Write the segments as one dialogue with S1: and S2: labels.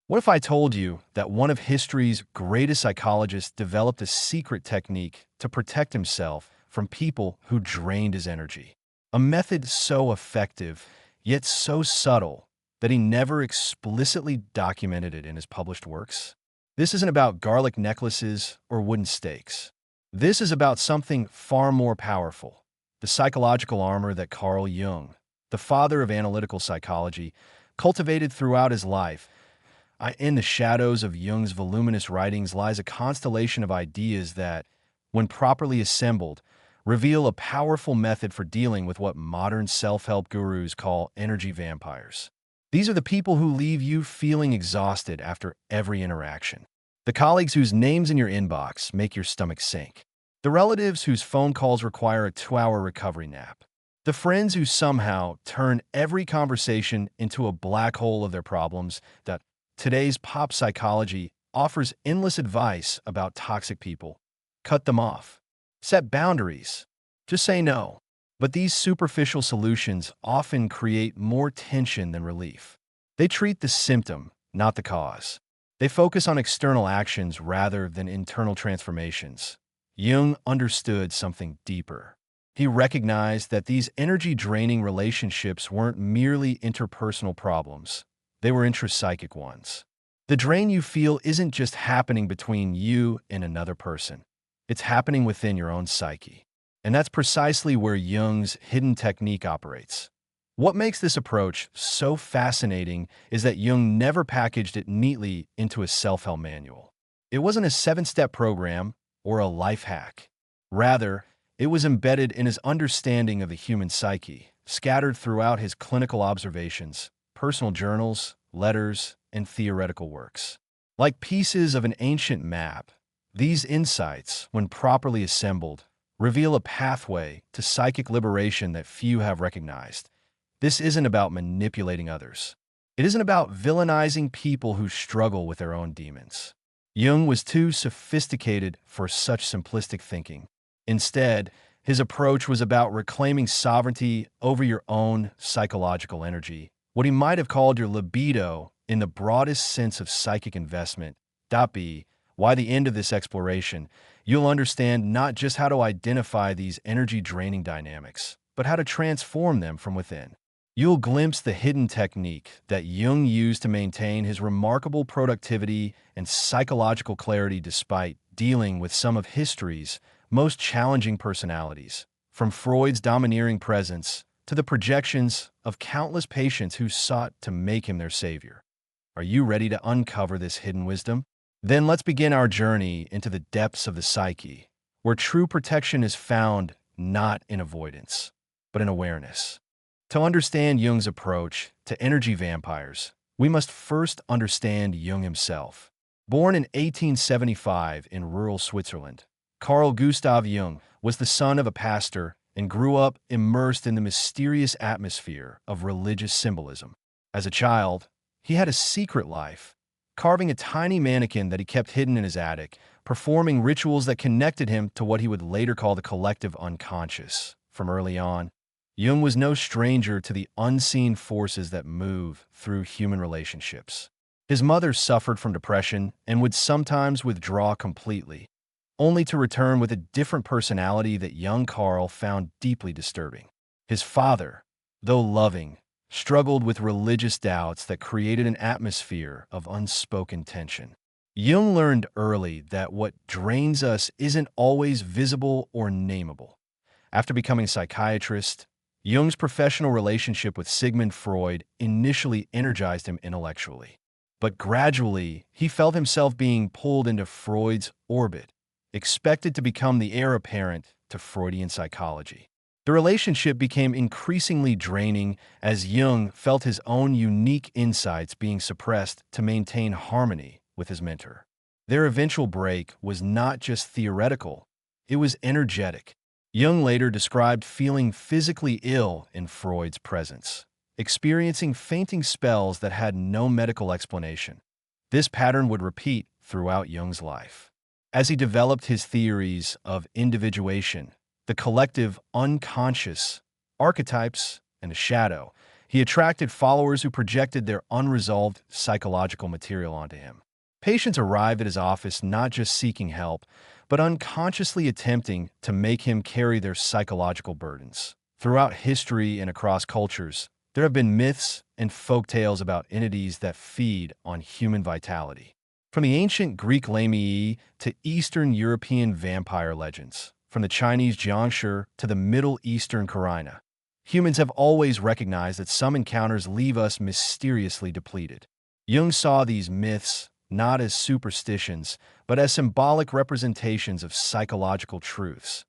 S1: What if I told you that one of history's greatest psychologists developed a secret technique to protect himself from people who drained his energy? A method so effective, yet so subtle, that he never explicitly documented it in his published works? This isn't about garlic necklaces or wooden stakes. This is about something far more powerful: the psychological armor that Carl Jung, the father of analytical psychology, cultivated throughout his life. In the shadows of Jung's voluminous writings lies a constellation of ideas that, when properly assembled, reveal a powerful method for dealing with what modern self-help gurus call energy vampires. These are the people who leave you feeling exhausted after every interaction. The colleagues whose names in your inbox make your stomach sink. The relatives whose phone calls require a 2-hour recovery nap. The friends who somehow turn every conversation into a black hole of their problems. That today's pop psychology offers endless advice about toxic people. Cut them off. Set boundaries. Just say no. But these superficial solutions often create more tension than relief. They treat the symptom, not the cause. They focus on external actions rather than internal transformations. Jung understood something deeper. He recognized that these energy-draining relationships weren't merely interpersonal problems. They were intrapsychic ones. The drain you feel isn't just happening between you and another person. It's happening within your own psyche. And that's precisely where Jung's hidden technique operates. What makes this approach so fascinating is that Jung never packaged it neatly into a self-help manual. It wasn't a 7-step program or a life hack. Rather, it was embedded in his understanding of the human psyche, scattered throughout his clinical observations, personal journals, letters, and theoretical works. Like pieces of an ancient map, these insights, when properly assembled, reveal a pathway to psychic liberation that few have recognized. This isn't about manipulating others. It isn't about villainizing people who struggle with their own demons. Jung was too sophisticated for such simplistic thinking. Instead, his approach was about reclaiming sovereignty over your own psychological energy, what he might have called your libido in the broadest sense of psychic investment. By the end of this exploration, you'll understand not just how to identify these energy-draining dynamics, but how to transform them from within. You'll glimpse the hidden technique that Jung used to maintain his remarkable productivity and psychological clarity despite dealing with some of history's most challenging personalities, from Freud's domineering presence to the projections of countless patients who sought to make him their savior. Are you ready to uncover this hidden wisdom? Then let's begin our journey into the depths of the psyche, where true protection is found not in avoidance, but in awareness. To understand Jung's approach to energy vampires, we must first understand Jung himself. Born in 1875 in rural Switzerland, Carl Gustav Jung was the son of a pastor and grew up immersed in the mysterious atmosphere of religious symbolism. As a child, he had a secret life, carving a tiny mannequin that he kept hidden in his attic, performing rituals that connected him to what he would later call the collective unconscious. From early on, Jung was no stranger to the unseen forces that move through human relationships. His mother suffered from depression and would sometimes withdraw completely, only to return with a different personality that young Carl found deeply disturbing. His father, though loving, struggled with religious doubts that created an atmosphere of unspoken tension. Jung learned early that what drains us isn't always visible or nameable. After becoming a psychiatrist, Jung's professional relationship with Sigmund Freud initially energized him intellectually. But gradually, he felt himself being pulled into Freud's orbit, expected to become the heir apparent to Freudian psychology. The relationship became increasingly draining as Jung felt his own unique insights being suppressed to maintain harmony with his mentor. Their eventual break was not just theoretical, it was energetic. Jung later described feeling physically ill in Freud's presence, experiencing fainting spells that had no medical explanation. This pattern would repeat throughout Jung's life. As he developed his theories of individuation, the collective unconscious, archetypes, and the shadow, He attracted followers who projected their unresolved psychological material onto him. Patients arrived at his office not just seeking help, but unconsciously attempting to make him carry their psychological burdens. Throughout history and across cultures, there have been myths and folk tales about entities that feed on human vitality. From the ancient Greek Lamii to Eastern European vampire legends, from the Chinese Jiangshi to the Middle Eastern Karina, humans have always recognized that some encounters leave us mysteriously depleted. Jung saw these myths not as superstitions, but as symbolic representations of psychological truths.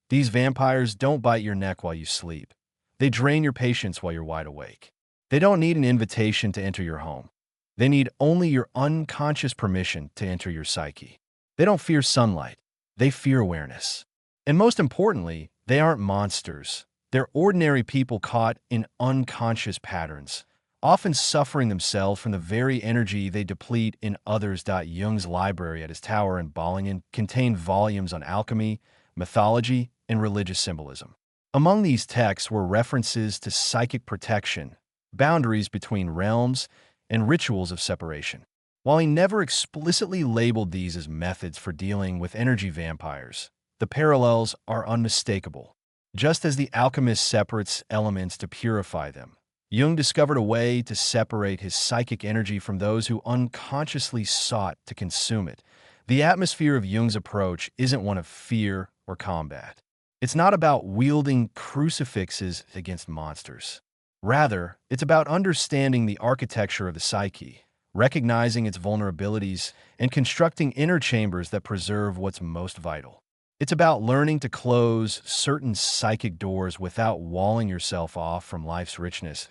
S1: These vampires don't bite your neck while you sleep. They drain your patience while you're wide awake. They don't need an invitation to enter your home. They need only your unconscious permission to enter your psyche. They don't fear sunlight. They fear awareness. And most importantly, they aren't monsters. They're ordinary people caught in unconscious patterns, often suffering themselves from the very energy they deplete in others. Jung's library at his tower in Bollingen contained volumes on alchemy, mythology, and religious symbolism. Among these texts were references to psychic protection, boundaries between realms, and rituals of separation. While he never explicitly labeled these as methods for dealing with energy vampires, the parallels are unmistakable. Just as the alchemist separates elements to purify them, Jung discovered a way to separate his psychic energy from those who unconsciously sought to consume it. The atmosphere of Jung's approach isn't one of fear or combat. It's not about wielding crucifixes against monsters. Rather, it's about understanding the architecture of the psyche, recognizing its vulnerabilities, and constructing inner chambers that preserve what's most vital. It's about learning to close certain psychic doors without walling yourself off from life's richness.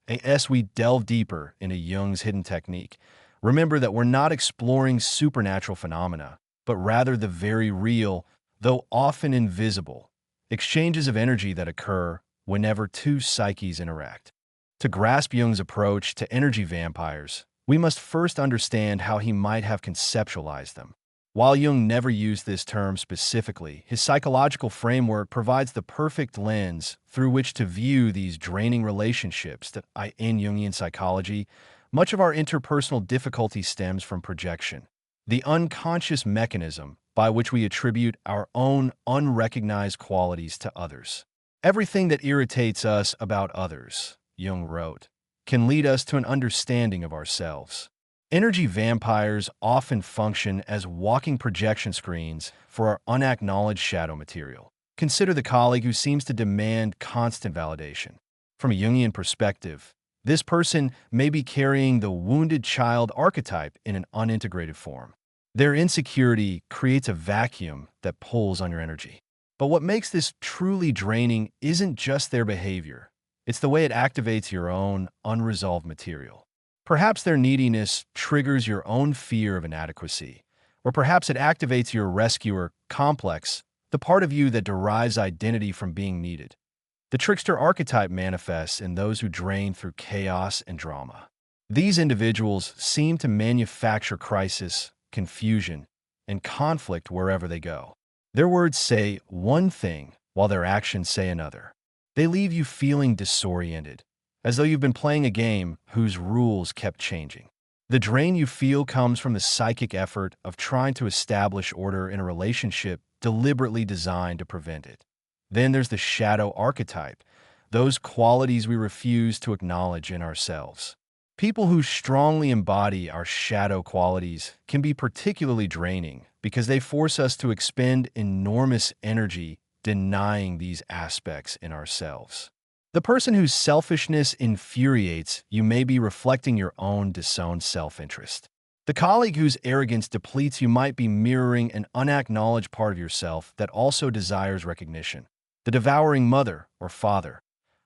S1: As we delve deeper into Jung's hidden technique, remember that we're not exploring supernatural phenomena, but rather the very real, though often invisible, exchanges of energy that occur whenever two psyches interact. To grasp Jung's approach to energy vampires, we must first understand how he might have conceptualized them. While Jung never used this term specifically, his psychological framework provides the perfect lens through which to view these draining relationships. In Jungian psychology, much of our interpersonal difficulty stems from projection, the unconscious mechanism by which we attribute our own unrecognized qualities to others. Everything that irritates us about others, Jung wrote, can lead us to an understanding of ourselves. Energy vampires often function as walking projection screens for our unacknowledged shadow material. Consider the colleague who seems to demand constant validation. From a Jungian perspective, this person may be carrying the wounded child archetype in an unintegrated form. Their insecurity creates a vacuum that pulls on your energy. But what makes this truly draining isn't just their behavior. It's the way it activates your own unresolved material. Perhaps their neediness triggers your own fear of inadequacy, or perhaps it activates your rescuer complex, the part of you that derives identity from being needed. The trickster archetype manifests in those who drain through chaos and drama. These individuals seem to manufacture crisis, confusion, and conflict wherever they go. Their words say one thing while their actions say another. They leave you feeling disoriented, as though you've been playing a game whose rules kept changing. The drain you feel comes from the psychic effort of trying to establish order in a relationship deliberately designed to prevent it. Then there's the shadow archetype, those qualities we refuse to acknowledge in ourselves. People who strongly embody our shadow qualities can be particularly draining because they force us to expend enormous energy denying these aspects in ourselves. The person whose selfishness infuriates you may be reflecting your own disowned self-interest. The colleague whose arrogance depletes you might be mirroring an unacknowledged part of yourself that also desires recognition. The devouring mother or father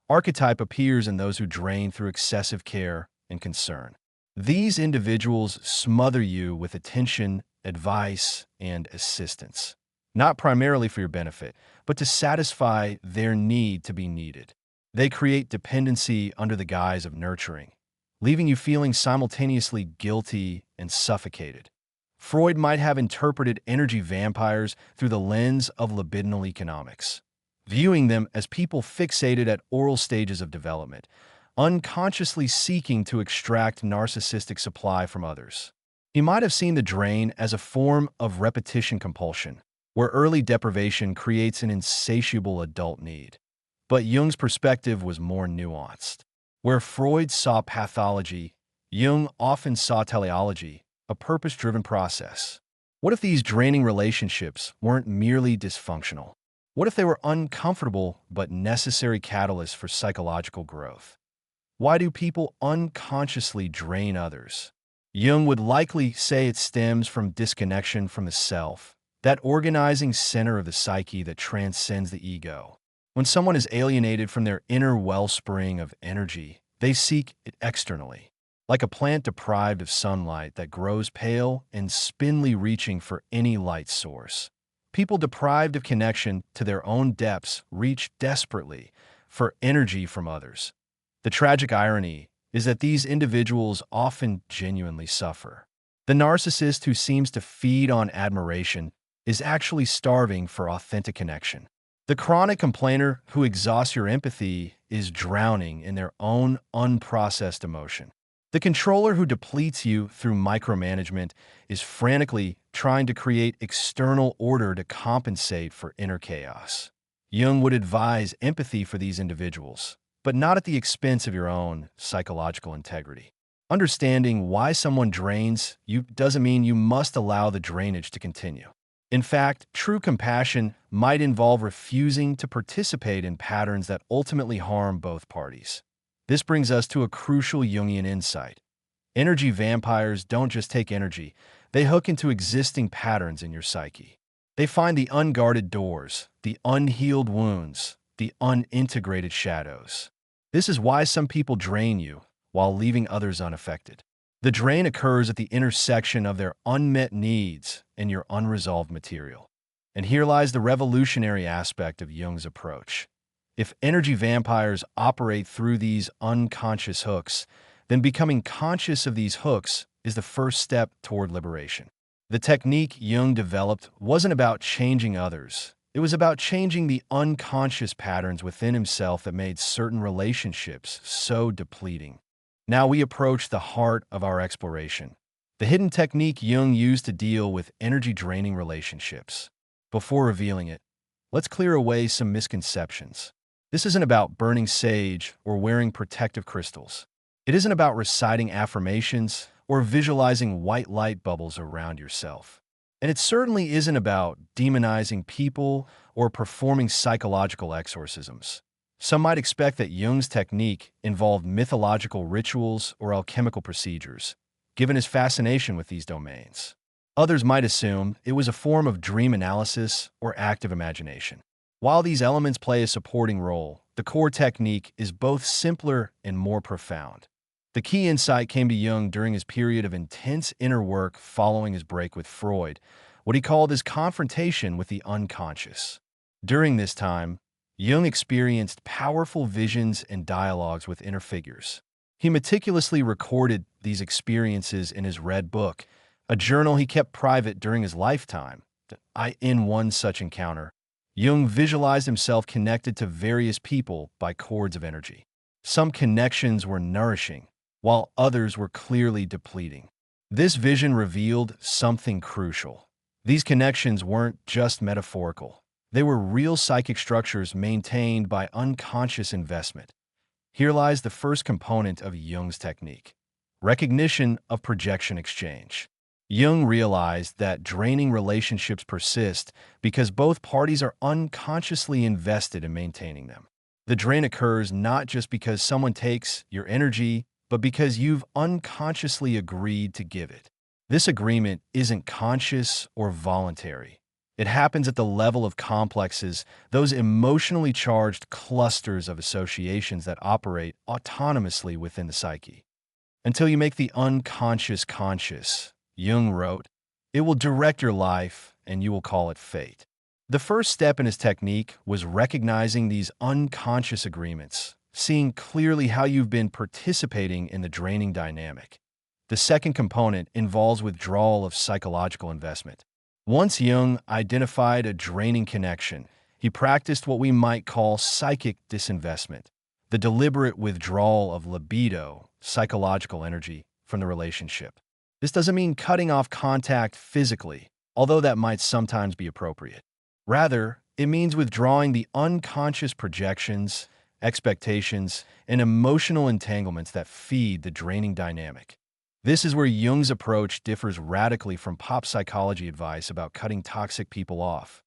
S1: archetype appears in those who drain through excessive care and concern. These individuals smother you with attention, advice, and assistance, not primarily for your benefit, but to satisfy their need to be needed. They create dependency under the guise of nurturing, leaving you feeling simultaneously guilty and suffocated. Freud might have interpreted energy vampires through the lens of libidinal economics, viewing them as people fixated at oral stages of development, unconsciously seeking to extract narcissistic supply from others. He might have seen the drain as a form of repetition compulsion, where early deprivation creates an insatiable adult need. But Jung's perspective was more nuanced. Where Freud saw pathology, Jung often saw teleology, a purpose-driven process. What if these draining relationships weren't merely dysfunctional? What if they were uncomfortable but necessary catalysts for psychological growth? Why do people unconsciously drain others? Jung would likely say it stems from disconnection from the self, that organizing center of the psyche that transcends the ego. When someone is alienated from their inner wellspring of energy, they seek it externally, like a plant deprived of sunlight that grows pale and spindly, reaching for any light source. People deprived of connection to their own depths reach desperately for energy from others. The tragic irony is that these individuals often genuinely suffer. The narcissist who seems to feed on admiration is actually starving for authentic connection. The chronic complainer who exhausts your empathy is drowning in their own unprocessed emotion. The controller who depletes you through micromanagement is frantically trying to create external order to compensate for inner chaos. Jung would advise empathy for these individuals, but not at the expense of your own psychological integrity. Understanding why someone drains you doesn't mean you must allow the drainage to continue. In fact, true compassion might involve refusing to participate in patterns that ultimately harm both parties. This brings us to a crucial Jungian insight. Energy vampires don't just take energy, they hook into existing patterns in your psyche. They find the unguarded doors, the unhealed wounds, the unintegrated shadows. This is why some people drain you while leaving others unaffected. The drain occurs at the intersection of their unmet needs and your unresolved material. And here lies the revolutionary aspect of Jung's approach. If energy vampires operate through these unconscious hooks, then becoming conscious of these hooks is the first step toward liberation. The technique Jung developed wasn't about changing others. It was about changing the unconscious patterns within himself that made certain relationships so depleting. Now we approach the heart of our exploration, the hidden technique Jung used to deal with energy-draining relationships. Before revealing it, let's clear away some misconceptions. This isn't about burning sage or wearing protective crystals. It isn't about reciting affirmations or visualizing white light bubbles around yourself. And it certainly isn't about demonizing people or performing psychological exorcisms. Some might expect that Jung's technique involved mythological rituals or alchemical procedures, given his fascination with these domains. Others might assume it was a form of dream analysis or active imagination. While these elements play a supporting role, the core technique is both simpler and more profound. The key insight came to Jung during his period of intense inner work following his break with Freud, what he called his confrontation with the unconscious. During this time, Jung experienced powerful visions and dialogues with inner figures. He meticulously recorded these experiences in his Red Book, a journal he kept private during his lifetime. In one such encounter, Jung visualized himself connected to various people by cords of energy. Some connections were nourishing, while others were clearly depleting. This vision revealed something crucial. These connections weren't just metaphorical. They were real psychic structures maintained by unconscious investment. Here lies the first component of Jung's technique: recognition of projection exchange. Jung realized that draining relationships persist because both parties are unconsciously invested in maintaining them. The drain occurs not just because someone takes your energy, but because you've unconsciously agreed to give it. This agreement isn't conscious or voluntary. It happens at the level of complexes, those emotionally charged clusters of associations that operate autonomously within the psyche. Until you make the unconscious conscious, Jung wrote, it will direct your life and you will call it fate. The first step in his technique was recognizing these unconscious agreements, seeing clearly how you've been participating in the draining dynamic. The second component involves withdrawal of psychological investment. Once Jung identified a draining connection, he practiced what we might call psychic disinvestment. the deliberate withdrawal of libido, psychological energy, from the relationship. This doesn't mean cutting off contact physically, although that might sometimes be appropriate. Rather, it means withdrawing the unconscious projections, expectations, and emotional entanglements that feed the draining dynamic. This is where Jung's approach differs radically from pop psychology advice about cutting toxic people off.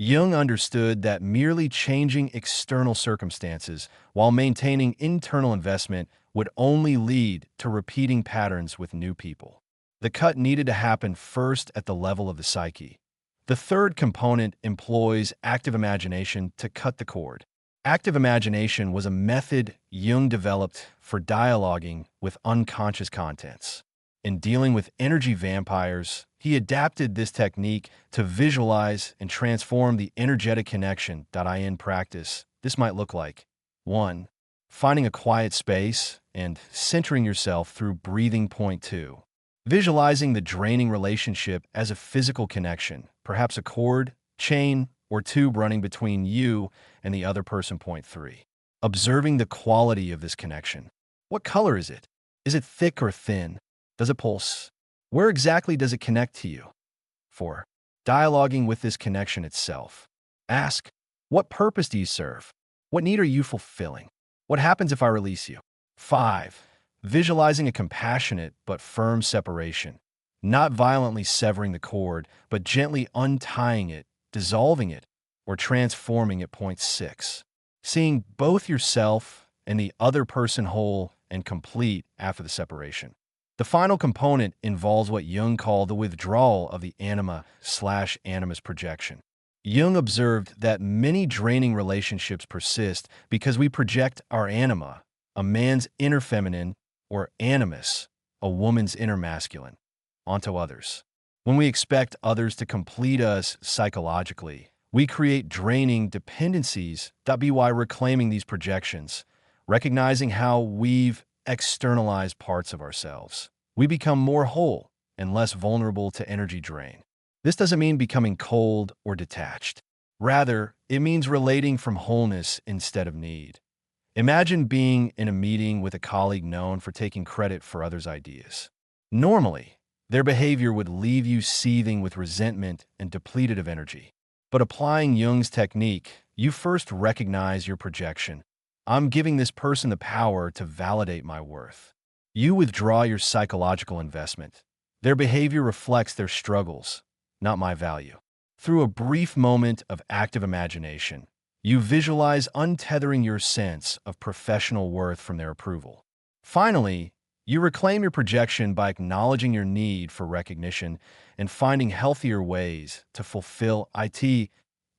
S1: Jung understood that merely changing external circumstances while maintaining internal investment would only lead to repeating patterns with new people. The cut needed to happen first at the level of the psyche. The third component employs active imagination to cut the cord. Active imagination was a method Jung developed for dialoguing with unconscious contents. In dealing with energy vampires, he adapted this technique to visualize and transform the energetic connection. In practice, this might look like 1. Finding a quiet space and centering yourself through breathing. 2. Visualizing the draining relationship as a physical connection, perhaps a cord, chain, or tube running between you and the other person. 3. Observing the quality of this connection. What color is it? Is it thick or thin? Does it pulse? Where exactly does it connect to you? 4. Dialoguing with this connection itself. Ask, what purpose do you serve? What need are you fulfilling? What happens if I release you? 5. Visualizing a compassionate but firm separation. Not violently severing the cord, but gently untying it, dissolving it, or transforming it. 6. Seeing both yourself and the other person whole and complete after the separation. The final component involves what Jung called the withdrawal of the anima/animus projection. Jung observed that many draining relationships persist because we project our anima, a man's inner feminine, or animus, a woman's inner masculine, onto others. When we expect others to complete us psychologically, we create draining dependencies. By reclaiming these projections, recognizing how we've externalized parts of ourselves, we become more whole and less vulnerable to energy drain. This doesn't mean becoming cold or detached. Rather, it means relating from wholeness instead of need. Imagine being in a meeting with a colleague known for taking credit for others' ideas. Normally, their behavior would leave you seething with resentment and depleted of energy. But applying Jung's technique, you first recognize your projection. I'm giving this person the power to validate my worth. You withdraw your psychological investment. Their behavior reflects their struggles, not my value. Through a brief moment of active imagination, you visualize untethering your sense of professional worth from their approval. Finally, you reclaim your projection by acknowledging your need for recognition and finding healthier ways to fulfill it.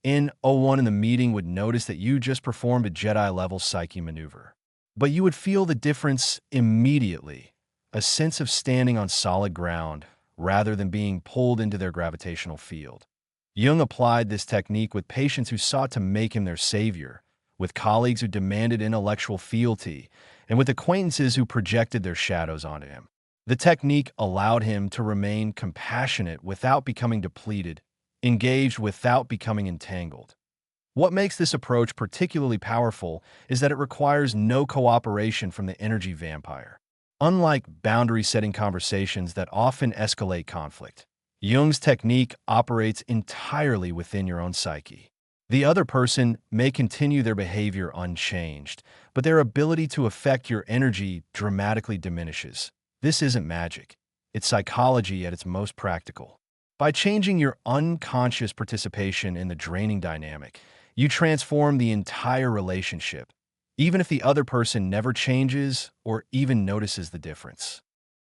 S1: In O1 in the meeting would notice that you just performed a Jedi-level psyche maneuver. But you would feel the difference immediately, a sense of standing on solid ground rather than being pulled into their gravitational field. Jung applied this technique with patients who sought to make him their savior, with colleagues who demanded intellectual fealty, and with acquaintances who projected their shadows onto him. The technique allowed him to remain compassionate without becoming depleted, engaged without becoming entangled. What makes this approach particularly powerful is that it requires no cooperation from the energy vampire. Unlike boundary-setting conversations that often escalate conflict, Jung's technique operates entirely within your own psyche. The other person may continue their behavior unchanged, but their ability to affect your energy dramatically diminishes. This isn't magic. It's psychology at its most practical. By changing your unconscious participation in the draining dynamic, you transform the entire relationship, even if the other person never changes or even notices the difference.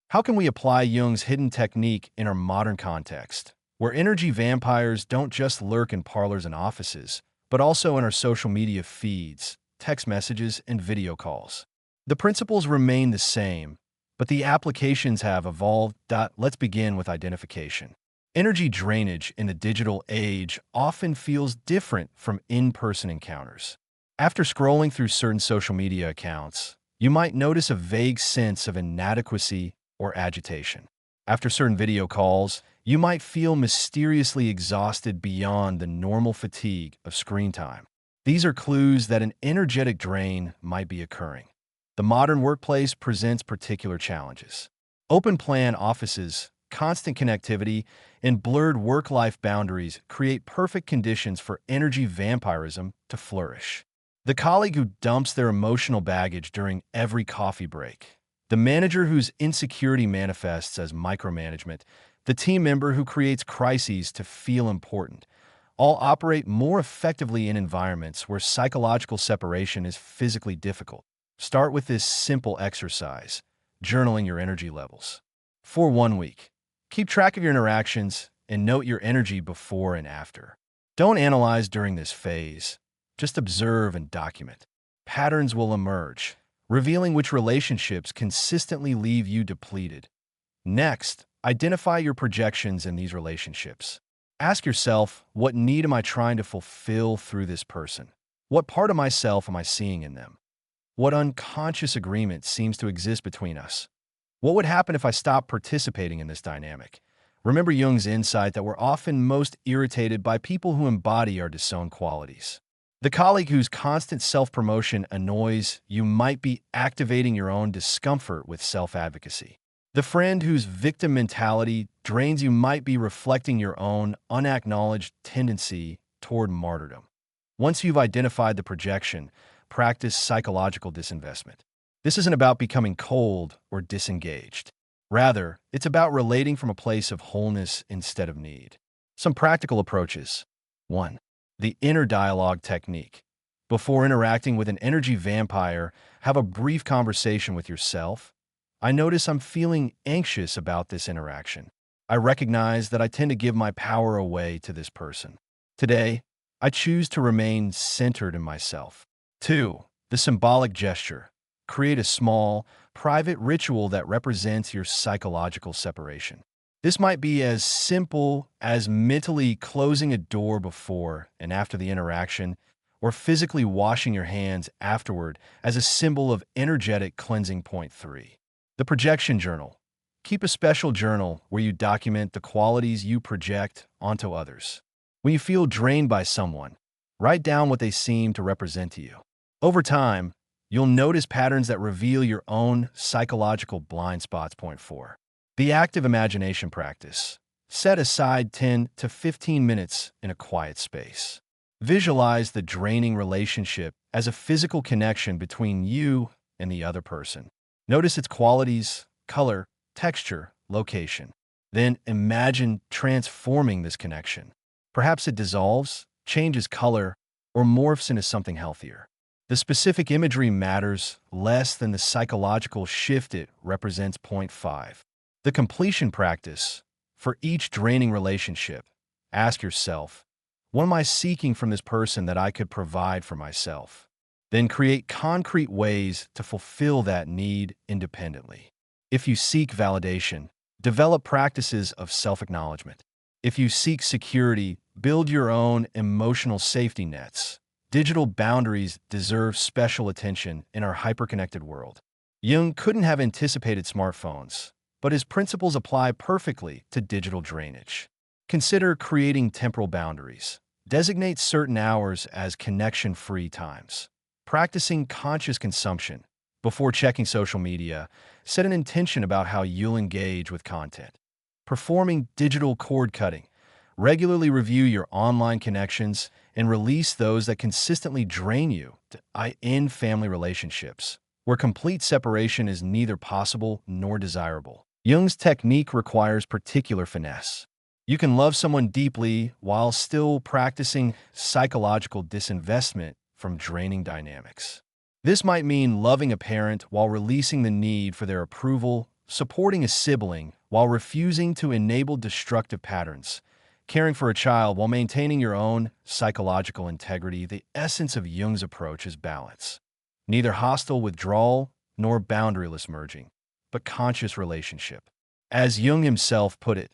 S1: How can we apply Jung's hidden technique in our modern context, where energy vampires don't just lurk in parlors and offices, but also in our social media feeds, text messages, and video calls? The principles remain the same, but the applications have evolved. Let's begin with identification. Energy drainage in the digital age often feels different from in-person encounters. After scrolling through certain social media accounts, you might notice a vague sense of inadequacy or agitation. After certain video calls, you might feel mysteriously exhausted beyond the normal fatigue of screen time. These are clues that an energetic drain might be occurring. The modern workplace presents particular challenges. Open-plan offices, constant connectivity, and blurred work-life boundaries create perfect conditions for energy vampirism to flourish. The colleague who dumps their emotional baggage during every coffee break. The manager whose insecurity manifests as micromanagement. The team member who creates crises to feel important. All operate more effectively in environments where psychological separation is physically difficult. Start with this simple exercise, journaling your energy levels. For 1 week, keep track of your interactions and note your energy before and after. Don't analyze during this phase. Just observe and document. Patterns will emerge, revealing which relationships consistently leave you depleted. Next, identify your projections in these relationships. Ask yourself, what need am I trying to fulfill through this person? What part of myself am I seeing in them? What unconscious agreement seems to exist between us? What would happen if I stopped participating in this dynamic? Remember Jung's insight that we're often most irritated by people who embody our disowned qualities. The colleague whose constant self-promotion annoys you might be activating your own discomfort with self-advocacy. The friend whose victim mentality drains you might be reflecting your own unacknowledged tendency toward martyrdom. Once you've identified the projection, practice psychological disinvestment. This isn't about becoming cold or disengaged. Rather, it's about relating from a place of wholeness instead of need. Some practical approaches. 1. The inner dialogue technique. Before interacting with an energy vampire, have a brief conversation with yourself. I notice I'm feeling anxious about this interaction. I recognize that I tend to give my power away to this person. Today, I choose to remain centered in myself. 2. The symbolic gesture. Create a small, private ritual that represents your psychological separation. This might be as simple as mentally closing a door before and after the interaction, or physically washing your hands afterward as a symbol of energetic cleansing. Point 3. The projection journal. Keep a special journal where you document the qualities you project onto others. When you feel drained by someone, write down what they seem to represent to you. Over time, you'll notice patterns that reveal your own psychological blind spots. Point 4. The active imagination practice. Set aside 10 to 15 minutes in a quiet space. Visualize the draining relationship as a physical connection between you and the other person. Notice its qualities, color, texture, location. Then imagine transforming this connection. Perhaps it dissolves, changes color, or morphs into something healthier. The specific imagery matters less than the psychological shift it represents. Point 5. The completion practice. For each draining relationship, ask yourself, what am I seeking from this person that I could provide for myself? Then create concrete ways to fulfill that need independently. If you seek validation, develop practices of self-acknowledgement. If you seek security, build your own emotional safety nets. Digital boundaries deserve special attention in our hyperconnected world. Jung couldn't have anticipated smartphones, but his principles apply perfectly to digital drainage. Consider creating temporal boundaries. Designate certain hours as connection-free times. Practicing conscious consumption. Before checking social media, set an intention about how you'll engage with content. Performing digital cord cutting. Regularly review your online connections and release those that consistently drain you. To end family relationships, where complete separation is neither possible nor desirable. Jung's technique requires particular finesse. You can love someone deeply while still practicing psychological disinvestment from draining dynamics. This might mean loving a parent while releasing the need for their approval, supporting a sibling while refusing to enable destructive patterns, caring for a child while maintaining your own psychological integrity. The essence of Jung's approach is balance. Neither hostile withdrawal nor boundaryless merging, but conscious relationship. As Jung himself put it,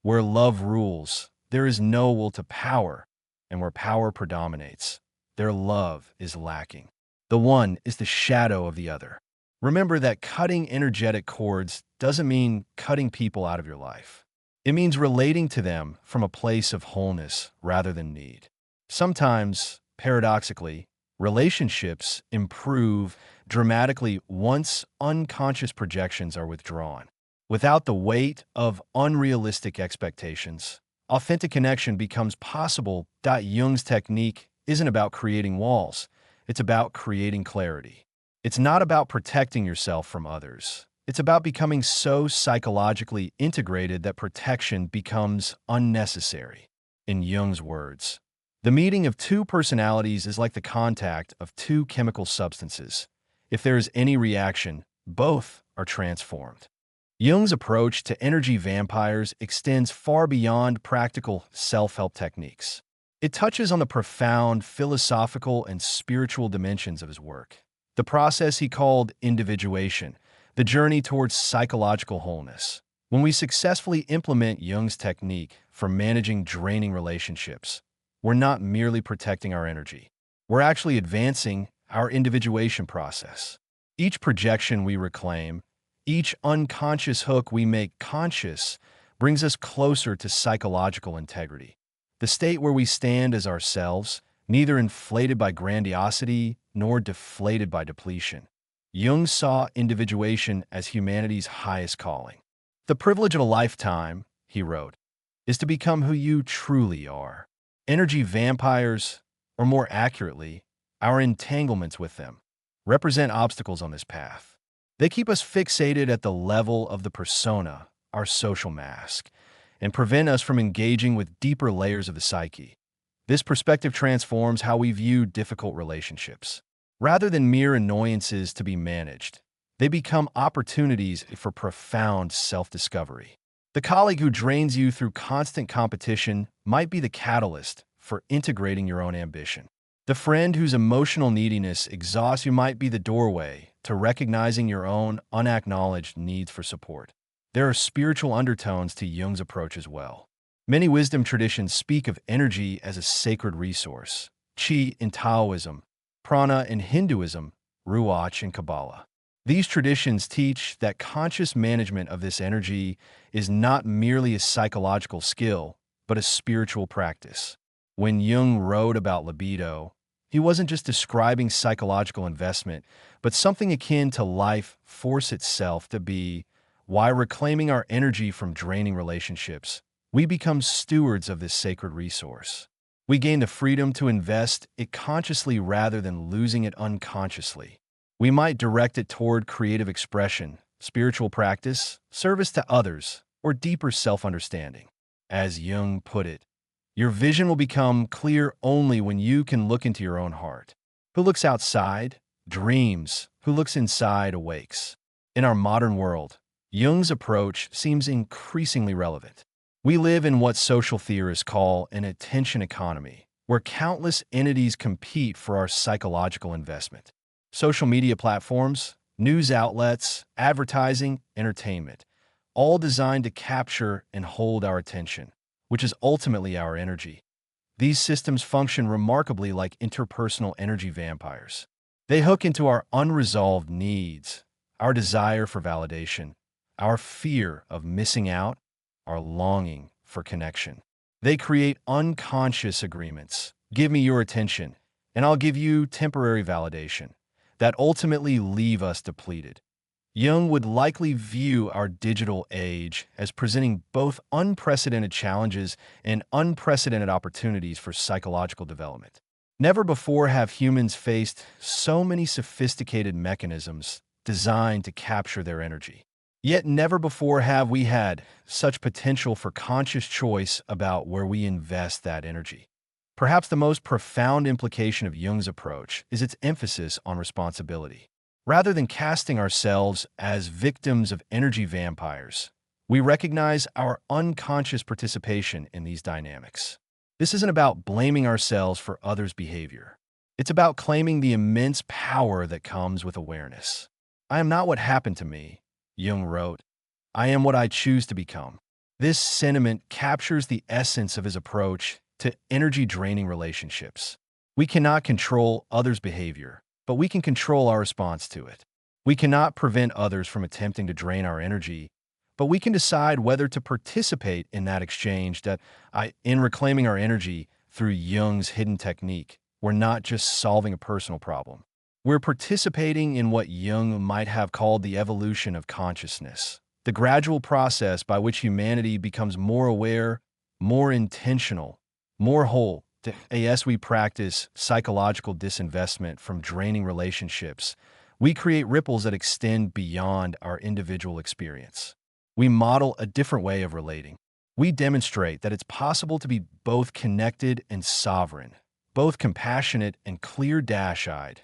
S1: where love rules, there is no will to power, and where power predominates, their love is lacking. The one is the shadow of the other. Remember that cutting energetic cords doesn't mean cutting people out of your life. It means relating to them from a place of wholeness rather than need. Sometimes, Paradoxically, relationships improve dramatically once unconscious projections are withdrawn. Without the weight of unrealistic expectations, authentic connection becomes possible. Jung's technique isn't about creating walls, it's about creating clarity. It's not about protecting yourself from others. It's about becoming so psychologically integrated that protection becomes unnecessary. In Jung's words, the meeting of two personalities is like the contact of two chemical substances. If there is any reaction, both are transformed. Jung's approach to energy vampires extends far beyond practical self-help techniques. It touches on the profound philosophical and spiritual dimensions of his work. The process he called individuation, the journey towards psychological wholeness. When we successfully implement Jung's technique for managing draining relationships, we're not merely protecting our energy. We're actually advancing our individuation process. Each projection we reclaim, each unconscious hook we make conscious, brings us closer to psychological integrity. The state where we stand as ourselves, neither inflated by grandiosity nor deflated by depletion. Jung saw individuation as humanity's highest calling. The privilege of a lifetime, he wrote, is to become who you truly are. Energy vampires, or more accurately, our entanglements with them, represent obstacles on this path. They keep us fixated at the level of the persona, our social mask, and prevent us from engaging with deeper layers of the psyche. This perspective transforms how we view difficult relationships. Rather than mere annoyances to be managed, they become opportunities for profound self-discovery. The colleague who drains you through constant competition might be the catalyst for integrating your own ambition. The friend whose emotional neediness exhausts you might be the doorway to recognizing your own unacknowledged needs for support. There are spiritual undertones to Jung's approach as well. Many wisdom traditions speak of energy as a sacred resource. Qi in Taoism, prana in Hinduism, ruach in Kabbalah. These traditions teach that conscious management of this energy is not merely a psychological skill, but a spiritual practice. When Jung wrote about libido, he wasn't just describing psychological investment, but something akin to life force itself to be. While reclaiming our energy from draining relationships, we become stewards of this sacred resource. We gain the freedom to invest it consciously rather than losing it unconsciously. We might direct it toward creative expression, spiritual practice, service to others, or deeper self-understanding. As Jung put it, your vision will become clear only when you can look into your own heart. Who looks outside, dreams. Who looks inside, awakes. In our modern world, Jung's approach seems increasingly relevant. We live in what social theorists call an attention economy, where countless entities compete for our psychological investment. Social media platforms, news outlets, advertising, entertainment, all designed to capture and hold our attention, which is ultimately our energy. These systems function remarkably like interpersonal energy vampires. They hook into our unresolved needs, our desire for validation, our fear of missing out, our longing for connection. They create unconscious agreements. Give me your attention, and I'll give you temporary validation, that ultimately leave us depleted. Jung would likely view our digital age as presenting both unprecedented challenges and unprecedented opportunities for psychological development. Never before have humans faced so many sophisticated mechanisms designed to capture their energy. Yet never before have we had such potential for conscious choice about where we invest that energy. Perhaps the most profound implication of Jung's approach is its emphasis on responsibility. Rather than casting ourselves as victims of energy vampires, we recognize our unconscious participation in these dynamics. This isn't about blaming ourselves for others' behavior. It's about claiming the immense power that comes with awareness. I am not what happened to me, Jung wrote. I am what I choose to become. This sentiment captures the essence of his approach to energy-draining relationships. We cannot control others' behavior, but we can control our response to it. We cannot prevent others from attempting to drain our energy, but we can decide whether to participate in that exchange in reclaiming our energy through Jung's hidden technique, we're not just solving a personal problem. We're participating in what Jung might have called the evolution of consciousness, the gradual process by which humanity becomes more aware, more intentional, more whole. As we practice psychological disinvestment from draining relationships, we create ripples that extend beyond our individual experience. We model a different way of relating. We demonstrate that it's possible to be both connected and sovereign, both compassionate and clear-eyed,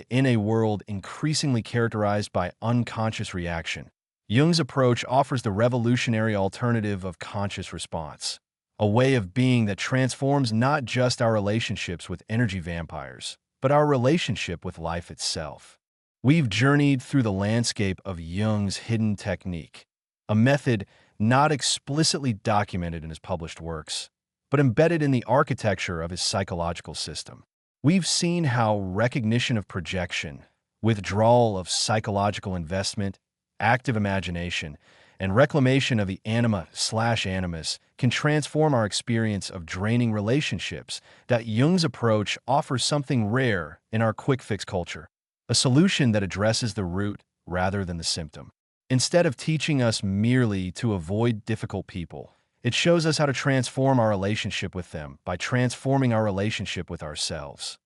S1: in a world increasingly characterized by unconscious reaction. Jung's approach offers the revolutionary alternative of conscious response, a way of being that transforms not just our relationships with energy vampires, but our relationship with life itself. We've journeyed through the landscape of Jung's hidden technique, a method not explicitly documented in his published works, but embedded in the architecture of his psychological system. We've seen how recognition of projection, withdrawal of psychological investment, active imagination, and reclamation of the anima/animus can transform our experience of draining relationships. That Jung's approach offers something rare in our quick-fix culture, a solution that addresses the root rather than the symptom. Instead of teaching us merely to avoid difficult people, it shows us how to transform our relationship with them by transforming our relationship with ourselves.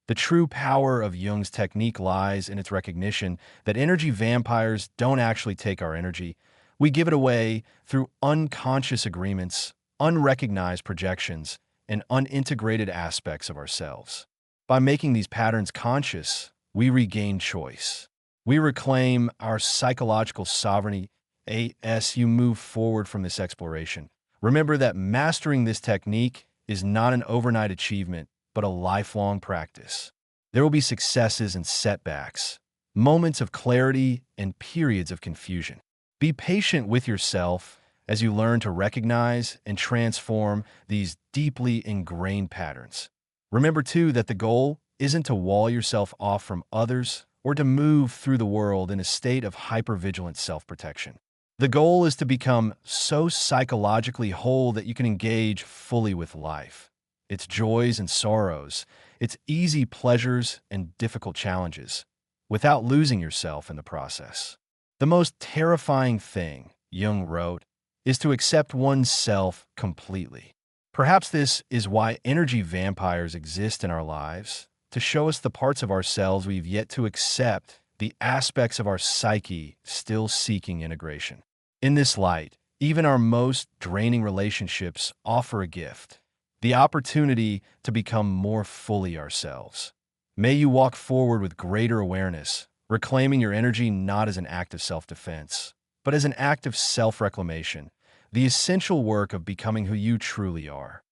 S1: The true power of Jung's technique lies in its recognition that energy vampires don't actually take our energy. We give it away through unconscious agreements, unrecognized projections, and unintegrated aspects of ourselves. By making these patterns conscious, we regain choice. We reclaim our psychological sovereignty. As you move forward from this exploration, remember that mastering this technique is not an overnight achievement, but a lifelong practice. There will be successes and setbacks, moments of clarity and periods of confusion. Be patient with yourself as you learn to recognize and transform these deeply ingrained patterns. Remember, too, that the goal isn't to wall yourself off from others or to move through the world in a state of hypervigilant self-protection. The goal is to become so psychologically whole that you can engage fully with life, its joys and sorrows, its easy pleasures and difficult challenges, without losing yourself in the process. The most terrifying thing, Jung wrote, is to accept oneself completely. Perhaps this is why energy vampires exist in our lives, to show us the parts of ourselves we've yet to accept, the aspects of our psyche still seeking integration. In this light, even our most draining relationships offer a gift, the opportunity to become more fully ourselves. May you walk forward with greater awareness, reclaiming your energy not as an act of self-defense, but as an act of self-reclamation, the essential work of becoming who you truly are.